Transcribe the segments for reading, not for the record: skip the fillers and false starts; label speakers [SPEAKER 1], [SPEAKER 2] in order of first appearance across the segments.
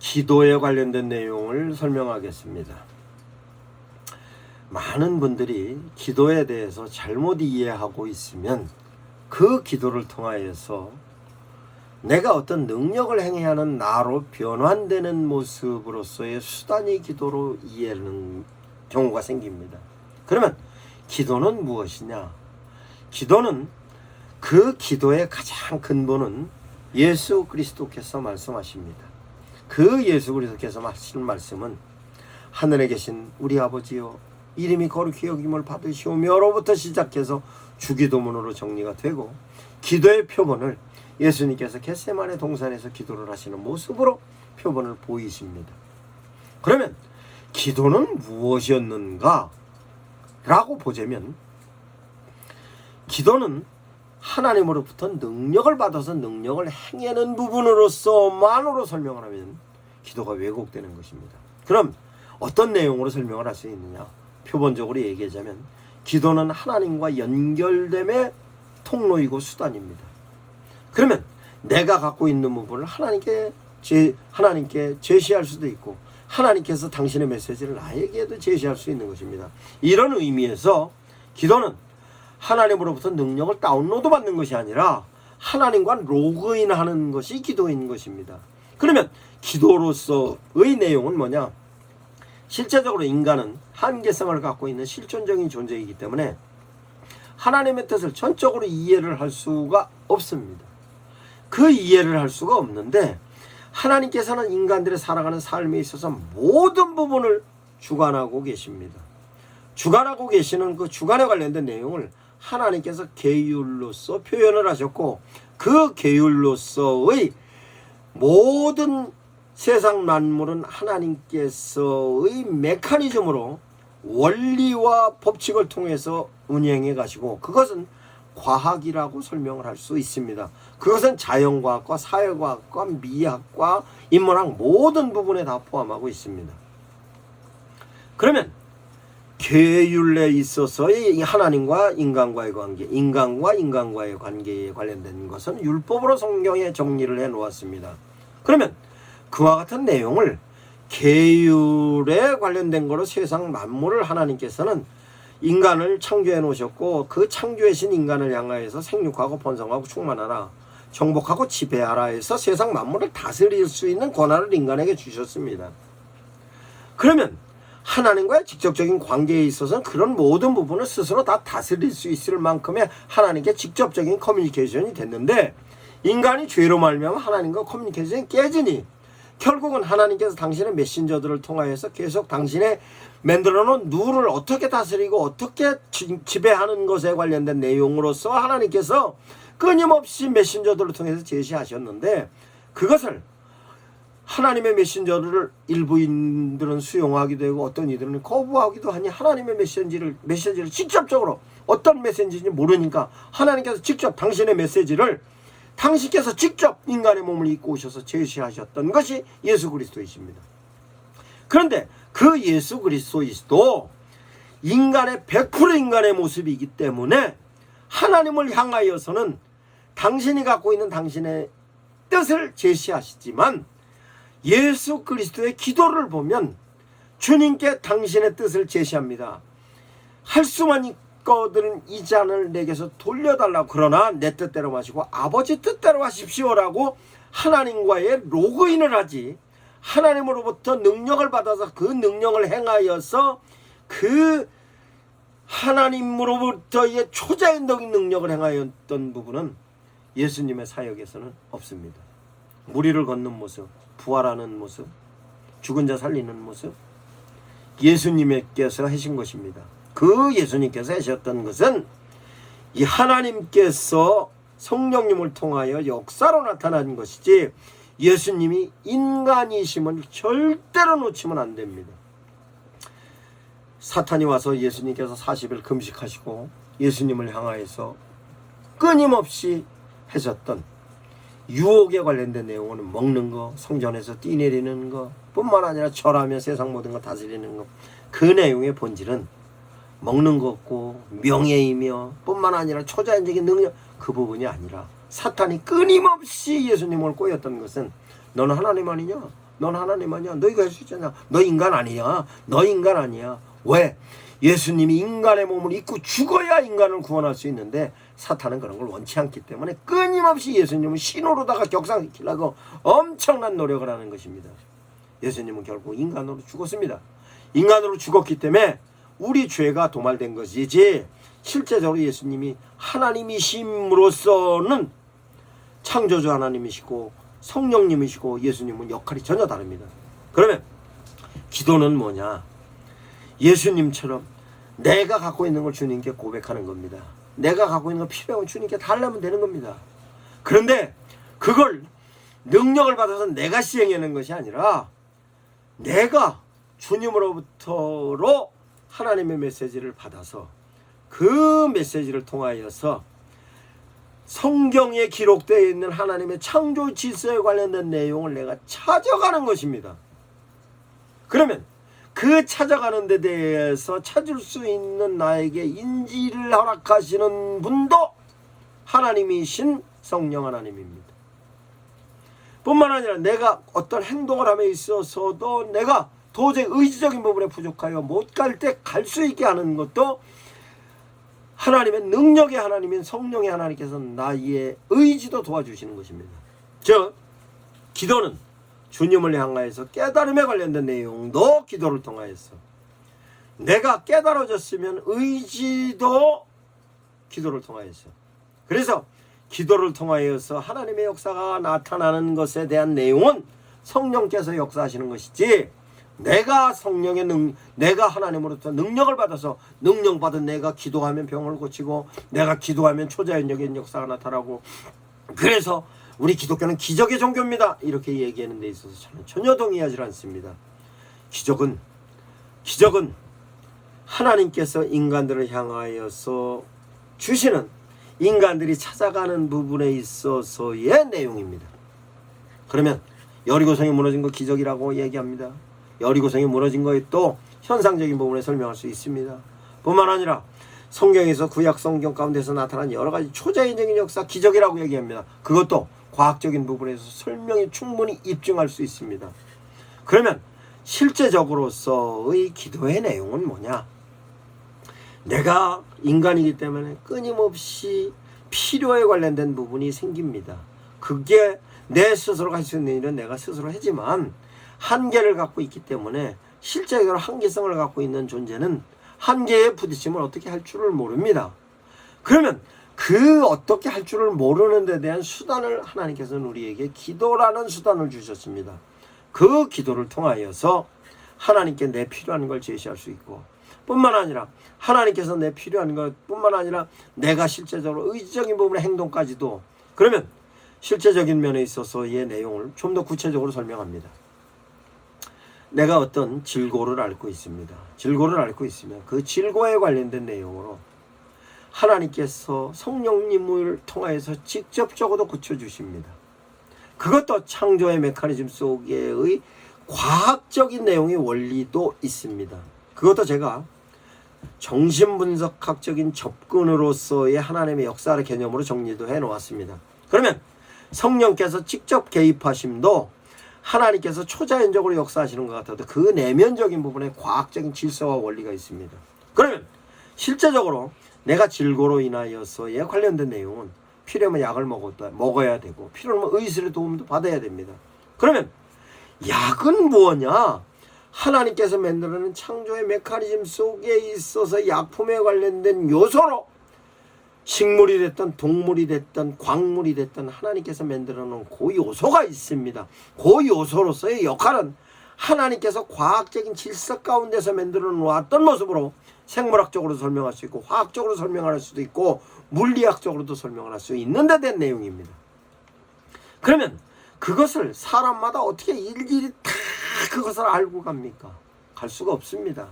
[SPEAKER 1] 기도에 관련된 내용을 설명하겠습니다. 많은 분들이 기도에 대해서 잘못 이해하고 있으면 그 기도를 통하여서 내가 어떤 능력을 행해야 하는 나로 변환되는 모습으로서의 수단이 기도로 이해하는 경우가 생깁니다. 그러면 기도는 무엇이냐? 기도는 그 기도의 가장 근본은 예수 그리스도께서 말씀하십니다. 그 예수 그리스도께서 하시는 말씀은 하늘에 계신 우리 아버지여 이름이 거룩히 여김을 받으시오며로부터 시작해서 주기도문으로 정리가 되고, 기도의 표본을 예수님께서 겟세마네 동산에서 기도를 하시는 모습으로 표본을 보이십니다. 그러면 기도는 무엇이었는가 라고 보자면, 기도는 하나님으로부터 능력을 받아서 능력을 행하는 부분으로서만으로 설명을 하면 기도가 왜곡되는 것입니다. 그럼 어떤 내용으로 설명을 할 수 있느냐? 표본적으로 얘기하자면 기도는 하나님과 연결됨의 통로이고 수단입니다. 그러면 내가 갖고 있는 부분을 하나님께 제시할 수도 있고, 하나님께서 당신의 메시지를 나에게도 제시할 수 있는 것입니다. 이런 의미에서 기도는 하나님으로부터 능력을 다운로드 받는 것이 아니라 하나님과 로그인하는 것이 기도인 것입니다. 그러면 기도로서의 내용은 뭐냐? 실제적으로 인간은 한계성을 갖고 있는 실존적인 존재이기 때문에 하나님의 뜻을 전적으로 이해를 할 수가 없습니다. 그 이해를 할 수가 없는데, 하나님께서는 인간들의 살아가는 삶에 있어서 모든 부분을 주관하고 계십니다. 주관하고 계시는 그 주관에 관련된 내용을 하나님께서 계율로서 표현을 하셨고, 그 계율로서의 모든 세상 만물은 하나님께서의 메커니즘으로 원리와 법칙을 통해서 운행해 가시고, 그것은 과학이라고 설명을 할 수 있습니다. 그것은 자연과학과 사회과학과 미학과 인문학 모든 부분에 다 포함하고 있습니다. 그러면 계율에 있어서의 하나님과 인간과의 관계, 인간과 인간과의 관계에 관련된 것은 율법으로 성경에 정리를 해 놓았습니다. 그러면 그와 같은 내용을 계율에 관련된 거로 세상 만물을 하나님께서는 인간을 창조해 놓으셨고, 그 창조하신 인간을 향하여서 생육하고 번성하고 충만하라, 정복하고 지배하라 해서 세상 만물을 다스릴 수 있는 권한을 인간에게 주셨습니다. 그러면 하나님과의 직접적인 관계에 있어서는 그런 모든 부분을 스스로 다 다스릴 수 있을 만큼의 하나님께 직접적인 커뮤니케이션이 됐는데, 인간이 죄로 말미암아 하나님과 커뮤니케이션이 깨지니 결국은 하나님께서 당신의 메신저들을 통하여서 계속 당신의 만들어 놓은 누를 어떻게 다스리고 어떻게 지배하는 것에 관련된 내용으로서 하나님께서 끊임없이 메신저들을 통해서 제시하셨는데, 그것을 하나님의 메신저를 일부인들은 수용하기도 하고 어떤 이들은 거부하기도 하니, 하나님의 메시지를 직접적으로 어떤 메시지인지 모르니까 하나님께서 직접 당신의 메시지를 당신께서 직접 인간의 몸을 입고 오셔서 제시하셨던 것이 예수 그리스도이십니다. 그런데 그 예수 그리스도이시도 인간의 100% 인간의 모습이기 때문에 하나님을 향하여서는 당신이 갖고 있는 당신의 뜻을 제시하시지만, 예수 그리스도의 기도를 보면 주님께 당신의 뜻을 제시합니다. 할 수만 있거든 이 잔을 내게서 돌려달라고, 그러나 내 뜻대로 마시고 아버지 뜻대로 하십시오라고 하나님과의 로그인을 하지, 하나님으로부터 능력을 받아서 그 능력을 행하여서 그 하나님으로부터의 초자연적인 능력을 행하였던 부분은 예수님의 사역에서는 없습니다. 무리를 걷는 모습, 부활하는 모습, 죽은 자 살리는 모습, 예수님께서 하신 것입니다. 그 예수님께서 하셨던 것은 이 하나님께서 성령님을 통하여 역사로 나타난 것이지, 예수님이 인간이심을 절대로 놓치면 안 됩니다. 사탄이 와서 예수님께서 40일 금식하시고 예수님을 향하여서 끊임없이 하셨던 유혹에 관련된 내용은 먹는 거, 성전에서 뛰내리는 거 뿐만 아니라 절하며 세상 모든 거 다스리는 거, 그 내용의 본질은 먹는 것고 명예이며 뿐만 아니라 초자연적인 능력, 그 부분이 아니라 사탄이 끊임없이 예수님을 꼬였던 것은 너는 하나님 아니냐? 넌 하나님 아니야. 너희가 할 수 있잖아. 너 인간 아니야. 너 인간 아니야. 왜? 예수님이 인간의 몸을 입고 죽어야 인간을 구원할 수 있는데 사탄은 그런 걸 원치 않기 때문에 끊임없이 예수님을 신으로다가 격상시키려고 엄청난 노력을 하는 것입니다. 예수님은 결국 인간으로 죽었습니다. 인간으로 죽었기 때문에 우리 죄가 도말된 것이지 실제적으로 예수님이 하나님이심으로서는 창조주 하나님이시고 성령님이시고 예수님은 역할이 전혀 다릅니다. 그러면 기도는 뭐냐? 예수님처럼 내가 갖고 있는 걸 주님께 고백하는 겁니다. 내가 갖고 있는 걸 필요하면 주님께 달라면 되는 겁니다. 그런데 그걸 능력을 받아서 내가 시행하는 것이 아니라 내가 주님으로부터로 하나님의 메시지를 받아서 그 메시지를 통하여서 성경에 기록되어 있는 하나님의 창조 질서에 관련된 내용을 내가 찾아가는 것입니다. 그러면 그 찾아가는 데 대해서 찾을 수 있는 나에게 인지를 허락하시는 분도 하나님이신 성령 하나님입니다. 뿐만 아니라 내가 어떤 행동을 함에 있어서도 내가 도저히 의지적인 부분에 부족하여 못 갈 때 갈 수 있게 하는 것도 하나님의 능력의 하나님인 성령의 하나님께서 나의 의지도 도와주시는 것입니다. 즉 기도는 주님을 향하여서 깨달음에 관련된 내용도 기도를 통하여서 내가 깨달아졌으면 의지도 기도를 통하여서 그래서 기도를 통하여서 하나님의 역사가 나타나는 것에 대한 내용은 성령께서 역사하시는 것이지 내가 내가 하나님으로부터 능력을 받아서 능력받은 내가 기도하면 병을 고치고 내가 기도하면 초자연적인 역사가 나타나고 그래서 우리 기독교는 기적의 종교입니다. 이렇게 얘기하는 데 있어서 저는 전혀 동의하지 않습니다. 기적은 하나님께서 인간들을 향하여서 주시는 인간들이 찾아가는 부분에 있어서의 내용입니다. 그러면 여리고성이 무너진 거 기적이라고 얘기합니다. 여리고성이 무너진 거에 또 현상적인 부분에 설명할 수 있습니다. 뿐만 아니라 성경에서 구약 성경 가운데서 나타난 여러 가지 초자연적인 역사 기적이라고 얘기합니다. 그것도 과학적인 부분에서 설명이 충분히 입증할 수 있습니다. 그러면 실제적으로서의 기도의 내용은 뭐냐? 내가 인간이기 때문에 끊임없이 필요에 관련된 부분이 생깁니다. 그게 내 스스로가 할 수 있는 일은 내가 스스로 하지만 한계를 갖고 있기 때문에 실제적으로 한계성을 갖고 있는 존재는 한계에 부딪히면 어떻게 할 줄을 모릅니다. 그러면 그 어떻게 할 줄을 모르는 데 대한 수단을 하나님께서는 우리에게 기도라는 수단을 주셨습니다. 그 기도를 통하여서 하나님께 내 필요한 걸 제시할 수 있고 뿐만 아니라 하나님께서 내 필요한 것 뿐만 아니라 내가 실제적으로 의지적인 부분의 행동까지도 그러면 실제적인 면에 있어서의 내용을 좀 더 구체적으로 설명합니다. 내가 어떤 질고를 앓고 있습니다. 질고를 앓고 있으면 그 질고에 관련된 내용으로 하나님께서 성령님을 통하여서 직접적으로 고쳐주십니다. 그것도 창조의 메커니즘 속에의 과학적인 내용의 원리도 있습니다. 그것도 제가 정신분석학적인 접근으로서의 하나님의 역사의 개념으로 정리도 해 놓았습니다. 그러면 성령께서 직접 개입하심도 하나님께서 초자연적으로 역사하시는 것 같아도 그 내면적인 부분에 과학적인 질서와 원리가 있습니다. 그러면 실제적으로 내가 질고로 인하여서에 관련된 내용은 필요하면 약을 먹어야 되고 필요하면 의술의 도움도 받아야 됩니다. 그러면 약은 뭐냐? 하나님께서 만들어낸 창조의 메커니즘 속에 있어서 약품에 관련된 요소로 식물이 됐든 동물이 됐든 광물이 됐든 하나님께서 만들어놓은 그 요소가 있습니다. 그 요소로서의 역할은 하나님께서 과학적인 질서 가운데서 만들어 놓았던 모습으로 생물학적으로 설명할 수 있고 화학적으로 설명할 수도 있고 물리학적으로도 설명을 할 수 있는 데 대한 내용입니다. 그러면 그것을 사람마다 어떻게 일일이 다 그것을 알고 갑니까? 갈 수가 없습니다.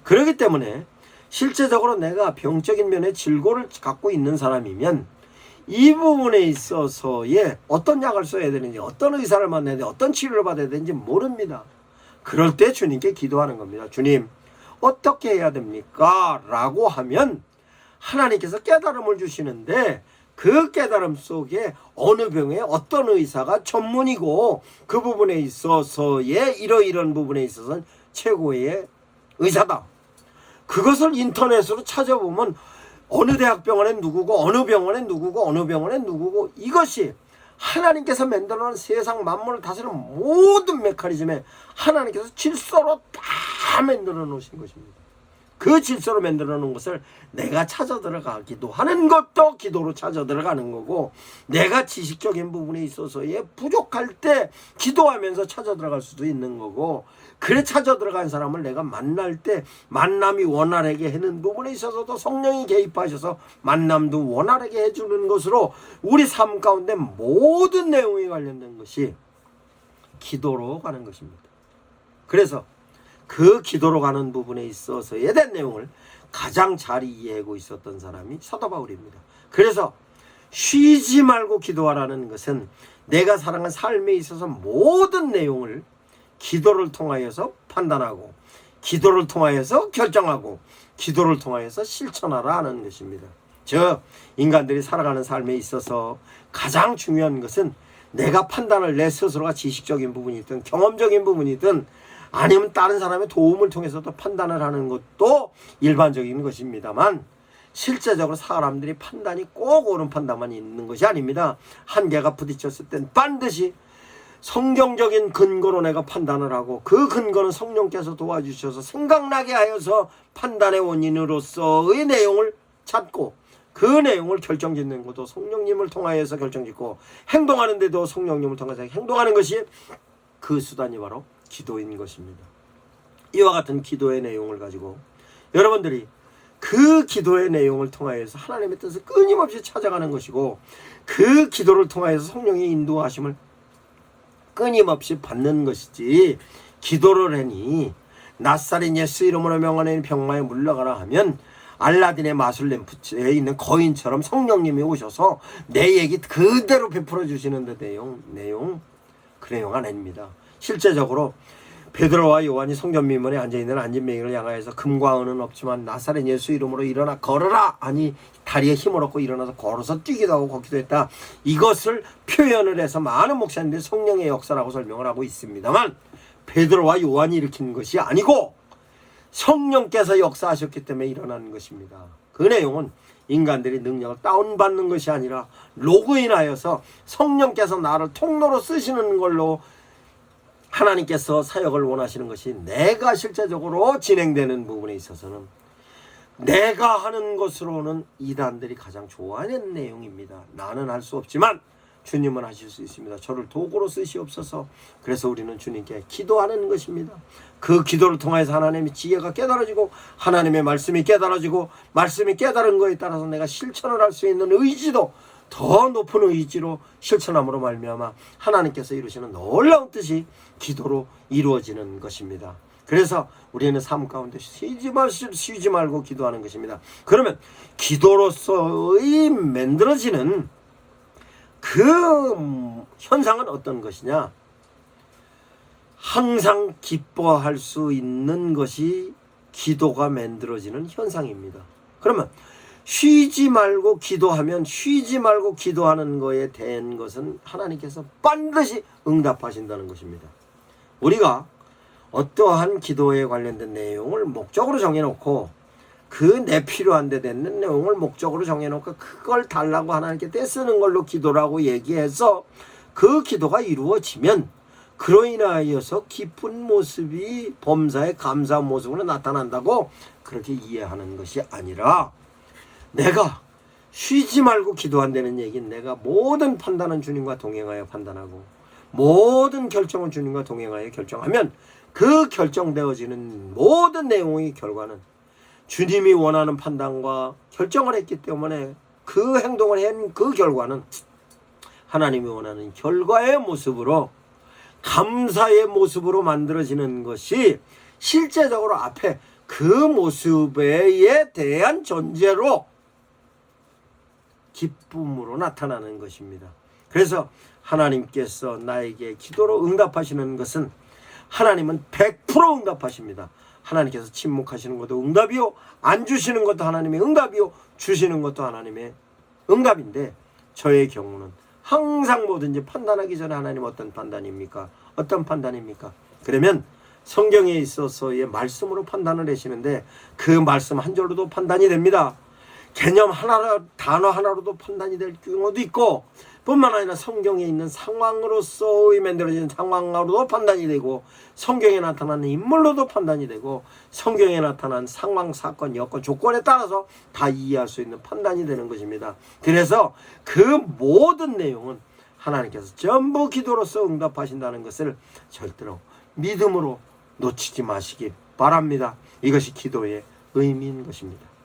[SPEAKER 1] 그렇기 때문에 실제적으로 내가 병적인 면에 질고를 갖고 있는 사람이면 이 부분에 있어서의 어떤 약을 써야 되는지 어떤 의사를 만나야 되는지 어떤 치료를 받아야 되는지 모릅니다. 그럴 때 주님께 기도하는 겁니다. 주님 어떻게 해야 됩니까? 라고 하면 하나님께서 깨달음을 주시는데 그 깨달음 속에 어느 병에 어떤 의사가 전문이고 그 부분에 있어서의 이런 부분에 있어서는 최고의 의사다. 그것을 인터넷으로 찾아보면 어느 대학병원엔 누구고 어느 병원엔 누구고 어느 병원엔 누구고, 이것이 하나님께서 만들어놓은 세상 만물을 다스리는 모든 메커니즘에 하나님께서 질서로 다 만들어 놓으신 것입니다. 그 질서로 만들어 놓은 것을 내가 찾아 들어가기도 하는 것도 기도로 찾아 들어가는 거고, 내가 지식적인 부분에 있어서의 부족할 때 기도하면서 찾아 들어갈 수도 있는 거고, 그래 찾아 들어간 사람을 내가 만날 때 만남이 원활하게 하는 부분에 있어서도 성령이 개입하셔서 만남도 원활하게 해주는 것으로 우리 삶 가운데 모든 내용에 관련된 것이 기도로 가는 것입니다. 그래서 그 기도로 가는 부분에 있어서에 대한 내용을 가장 잘 이해하고 있었던 사람이 사도 바울입니다. 그래서 쉬지 말고 기도하라는 것은 내가 살아간 삶에 있어서 모든 내용을 기도를 통하여서 판단하고, 기도를 통하여서 결정하고, 기도를 통하여서 실천하라 하는 것입니다. 저 인간들이 살아가는 삶에 있어서 가장 중요한 것은 내가 판단을 내 스스로가 지식적인 부분이든 경험적인 부분이든 아니면 다른 사람의 도움을 통해서도 판단을 하는 것도 일반적인 것입니다만, 실제적으로 사람들이 판단이 꼭 옳은 판단만 있는 것이 아닙니다. 한계가 부딪혔을 땐 반드시 성경적인 근거로 내가 판단을 하고, 그 근거는 성령께서 도와주셔서 생각나게 하여서 판단의 원인으로서의 내용을 찾고, 그 내용을 결정짓는 것도 성령님을 통하여서 결정짓고, 행동하는 데도 성령님을 통해서 행동하는 것이 그 수단이 바로 기도인 것입니다. 이와 같은 기도의 내용을 가지고 여러분들이 그 기도의 내용을 통하여서 하나님의 뜻을 끊임없이 찾아가는 것이고, 그 기도를 통하여서 성령의 인도하심을 끊임없이 받는 것이지, 기도를 하니 낫사렛 예수 이름으로 명하는 병마에 물러가라 하면 알라딘의 마술 램프에 있는 거인처럼 성령님이 오셔서 내 얘기 그대로 베풀어 주시는 데 내용 그 내용 아닙니다. 실제적으로 베드로와 요한이 성전 미문에 앉아있는 안진뱅이를 향하여서 금과 은은 없지만 나사렛 예수 이름으로 일어나 걸어라 하니 다리에 힘을 얻고 일어나서 걸어서 뛰기도 하고 걷기도 했다. 이것을 표현을 해서 많은 목사님들이 성령의 역사라고 설명을 하고 있습니다만, 베드로와 요한이 일으킨 것이 아니고 성령께서 역사하셨기 때문에 일어나는 것입니다. 그 내용은 인간들이 능력을 다운받는 것이 아니라 로그인하여서 성령께서 나를 통로로 쓰시는 걸로 하나님께서 사역을 원하시는 것이, 내가 실제적으로 진행되는 부분에 있어서는 내가 하는 것으로는 이단들이 가장 좋아하는 내용입니다. 나는 할 수 없지만 주님은 하실 수 있습니다. 저를 도구로 쓰시옵소서. 그래서 우리는 주님께 기도하는 것입니다. 그 기도를 통해서 하나님의 지혜가 깨달아지고, 하나님의 말씀이 깨달아지고, 말씀이 깨달은 거에 따라서 내가 실천을 할 수 있는 의지도 더 높은 의지로 실천함으로 말미암아 하나님께서 이루시는 놀라운 뜻이 기도로 이루어지는 것입니다. 그래서 우리는 삶 가운데 쉬지 말고 기도하는 것입니다. 그러면 기도로서의 만들어지는 그 현상은 어떤 것이냐? 항상 기뻐할 수 있는 것이 기도가 만들어지는 현상입니다. 그러면 쉬지 말고 기도하면, 쉬지 말고 기도하는 거에 대한 것은 하나님께서 반드시 응답하신다는 것입니다. 우리가 어떠한 기도에 관련된 내용을 목적으로 정해놓고, 그 내 필요한 데 되는 내용을 목적으로 정해놓고 그걸 달라고 하나님께 떼쓰는 걸로 기도라고 얘기해서 그 기도가 이루어지면 그로 인하여서 기쁜 모습이 범사의 감사한 모습으로 나타난다고 그렇게 이해하는 것이 아니라, 내가 쉬지 말고 기도한다는 얘기는 내가 모든 판단은 주님과 동행하여 판단하고 모든 결정은 주님과 동행하여 결정하면 그 결정되어지는 모든 내용의 결과는 주님이 원하는 판단과 결정을 했기 때문에 그 행동을 한 그 결과는 하나님이 원하는 결과의 모습으로, 감사의 모습으로 만들어지는 것이 실제적으로 앞에 그 모습에 대한 존재로 기쁨으로 나타나는 것입니다. 그래서 하나님께서 나에게 기도로 응답하시는 것은, 하나님은 100% 응답하십니다. 하나님께서 침묵하시는 것도 응답이요, 안 주시는 것도 하나님의 응답이요, 주시는 것도 하나님의 응답인데, 저의 경우는 항상 뭐든지 판단하기 전에 하나님 어떤 판단입니까? 어떤 판단입니까? 그러면 성경에 있어서의 말씀으로 판단을 하시는데 그 말씀 한 절로도 판단이 됩니다. 개념 하나, 단어 하나로도 판단이 될 경우도 있고 뿐만 아니라 성경에 있는 상황으로서 만들어진 상황으로도 판단이 되고 성경에 나타나는 인물로도 판단이 되고 성경에 나타난 상황, 사건, 여건, 조건에 따라서 다 이해할 수 있는 판단이 되는 것입니다. 그래서 그 모든 내용은 하나님께서 전부 기도로서 응답하신다는 것을 절대로 믿음으로 놓치지 마시기 바랍니다. 이것이 기도의 의미인 것입니다.